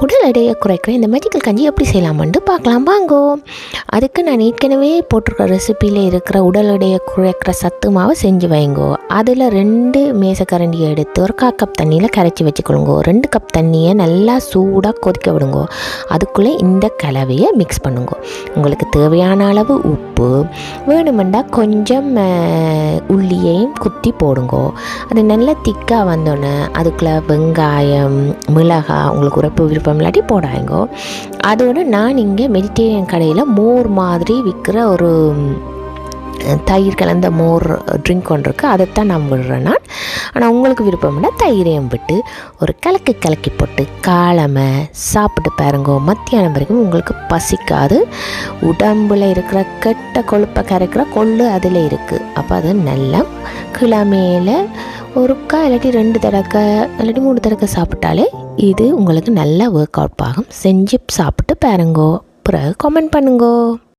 உடல் எடையை குறைக்கிற இந்த மேஜிக்கல் கஞ்சி எப்படி செய்யலாமான்னு பார்க்கலாம் வாங்கோ. அதுக்கு நான் ஏற்கனவே போட்டிருக்கிற ரெசிப்பியில் இருக்கிற உடல் எடையை குறைக்கிற சத்து மாவை செஞ்சு வைங்கோ. அதில் 2 மேசக்கரண்டியை எடுத்து ஒரு 1/4 கப் தண்ணியில் கரைச்சி வச்சுக்கொள்ளுங்கோ. 2 கப் தண்ணியை நல்லா சூடாக கொதிக்க விடுங்கோ. அதுக்குள்ளே இந்த கலவையை மிக்ஸ் பண்ணுங்கோ. உங்களுக்கு தேவையான அளவு உப்பு, வேணுமெண்டா கொஞ்சம் உள்ளியையும் குத்தி போடுங்கோ. அது நல்லா திக்காக வந்தோன்னே அதுக்குள்ளே வெங்காயம், மிளகாய், உங்களுக்கு உரைப்பு விருப்பம் இல்லாட்டி போடாங்கோ. அதோடு நான் இங்கே மெடிட்டேரியன் கடையில் மோர் மாதிரி விற்கிற ஒரு தயிர் கலந்த மோர் ட்ரிங்க் ஒன்று இருக்குது, அதைத்தான் நான் விடுறேன் நான். ஆனால் உங்களுக்கு விருப்பம்னா தயிரையும் விட்டு ஒரு கலக்கி போட்டு காலமை சாப்பிட்டு பாருங்கோ. மத்தியானம் வரைக்கும் உங்களுக்கு பசிக்காது. உடம்பில் இருக்கிற கெட்ட கொழுப்பை கரைக்கிற கொள்ளு அதில் இருக்குது. அப்போ அது நல்லா கிழமையில் ஒருக்கா இல்லாட்டி 2 தடவை இல்லாட்டி 3 தடவை சாப்பிட்டாலே இது உங்களுக்கு நல்லா ஒர்க் அவுட் ஆகும். செஞ்சு சாப்பிட்டு பாருங்கோ. பிறகு கமெண்ட் பண்ணுங்கோ.